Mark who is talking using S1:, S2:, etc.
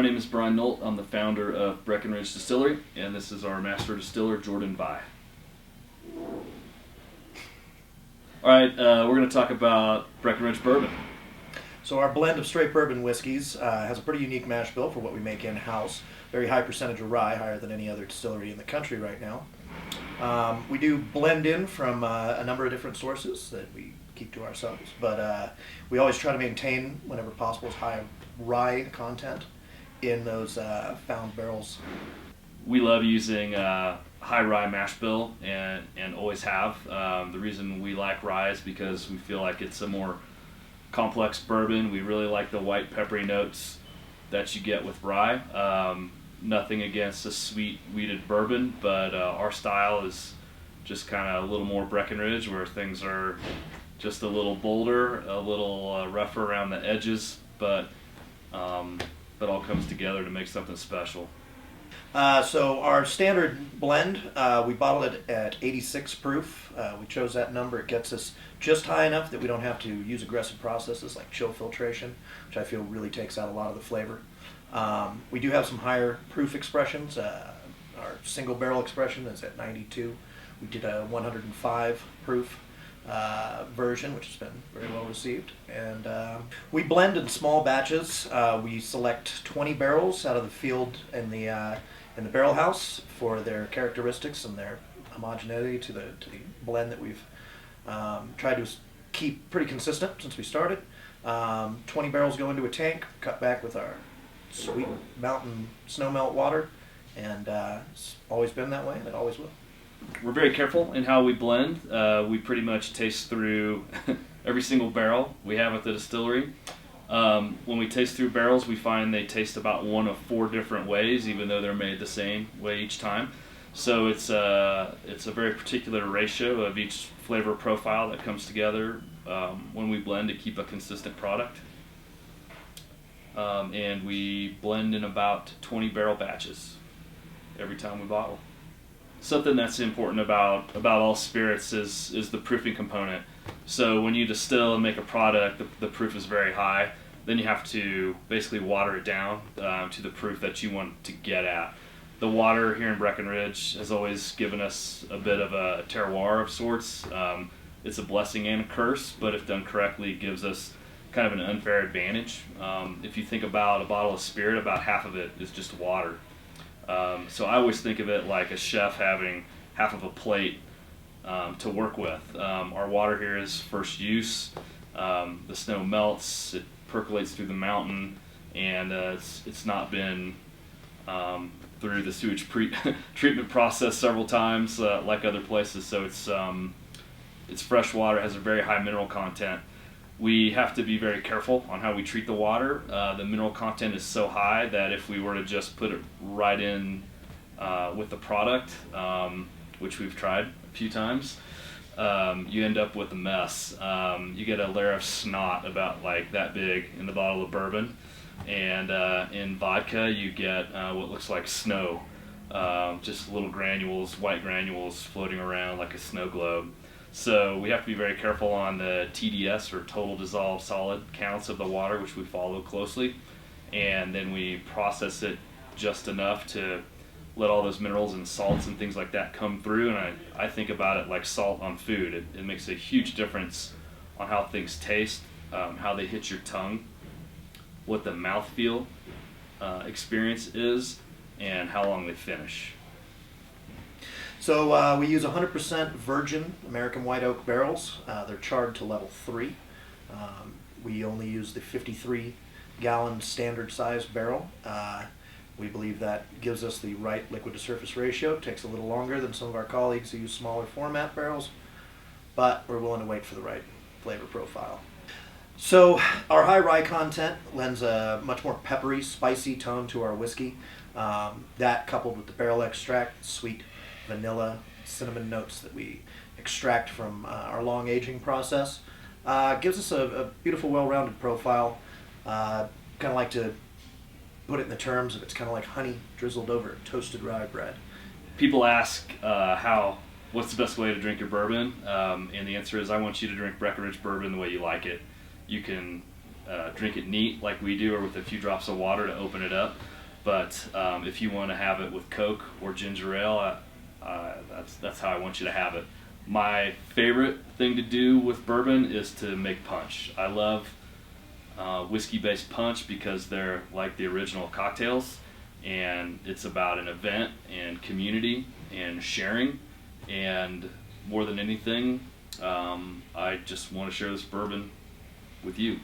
S1: my name is Brian Nolt. I'm the founder of Breckenridge Distillery, and this is our master distiller, Jordan Vai. Alright, we're going to talk about Breckenridge Bourbon.
S2: So our blend of straight bourbon whiskeys has a pretty unique mash bill for what we make in-house. Very high percentage of rye, higher than any other distillery in the country right now. We do blend in from a number of different sources that we keep to ourselves, but we always try to maintain, whenever possible, as high rye content in those found barrels.
S1: We love using high-rye mash bill and always have. The reason we like rye is because we feel like it's a more complex bourbon. We really like the white peppery notes that you get with rye. Nothing against a sweet wheated bourbon, but our style is just kind of a little more Breckenridge, where things are just a little bolder, a little rougher around the edges, but all comes together to make something special.
S2: So our standard blend, we bottle it at 86 proof. We chose that number. It gets us just high enough that we don't have to use aggressive processes like chill filtration, which I feel really takes out a lot of the flavor. We do have some higher proof expressions. Our single barrel expression is at 92. We did a 105 proof version, which has been very well received. And we blend in small batches. We select 20 barrels out of the field in the barrel house for their characteristics and their homogeneity to the blend that we've tried to keep pretty consistent since we started. 20 barrels go into a tank, cut back with our sweet mountain snow melt water, and it's always been that way, and it always will.
S1: We're very careful in how we blend. We pretty much taste through every single barrel we have at the distillery. When we taste through barrels, we find they taste about one of 4 different ways, even though they're made the same way each time. So it's a very particular ratio of each flavor profile that comes together when we blend to keep a consistent product. And we blend in about 20 barrel batches every time we bottle. Something that's important about all spirits is the proofing component. So when you distill and make a product, the proof is very high. Then you have to basically water it down to the proof that you want to get at. The water here in Breckenridge has always given us a bit of a terroir of sorts. It's a blessing and a curse, but if done correctly, it gives us kind of an unfair advantage. If you think about a bottle of spirit, about half of it is just water. So I always think of it like a chef having half of a plate to work with. Our water here is first use. The snow melts, it percolates through the mountain, and it's not been through the sewage treatment process several times like other places. So it's fresh water, has a very high mineral content. We have to be very careful on how we treat the water. The mineral content is so high that if we were to just put it right in with the product, which we've tried a few times, you end up with a mess. You get a layer of snot about like that big in the bottle of bourbon, and in vodka you get what looks like snow, just little granules, white granules floating around like a snow globe. So we have to be very careful on the TDS, or total dissolved solid counts of the water, which we follow closely, and then we process it just enough to let all those minerals and salts and things like that come through. And I think about it like salt on food. It makes a huge difference on how things taste, how they hit your tongue, what the mouthfeel experience is, and how long they finish.
S2: So we use 100% virgin American white oak barrels. They're charred to level 3. We only use the 53-gallon standard size barrel. We believe that gives us the right liquid to surface ratio. It takes a little longer than some of our colleagues who use smaller format barrels, but we're willing to wait for the right flavor profile. So our high rye content lends a much more peppery, spicy tone to our whiskey. That, coupled with the barrel extract, sweet vanilla, cinnamon notes that we extract from our long aging process, gives us a beautiful, well-rounded profile. Kind of like to put it in the terms of it's kind of like honey drizzled over toasted rye bread.
S1: People ask what's the best way to drink your bourbon, and the answer is I want you to drink Breckenridge Bourbon the way you like it. You can drink it neat like we do, or with a few drops of water to open it up. But if you want to have it with Coke or ginger ale, that's how I want you to have it. My favorite thing to do with bourbon is to make punch. I love whiskey-based punch because they're like the original cocktails, and it's about an event and community and sharing. And more than anything, I just want to share this bourbon with you.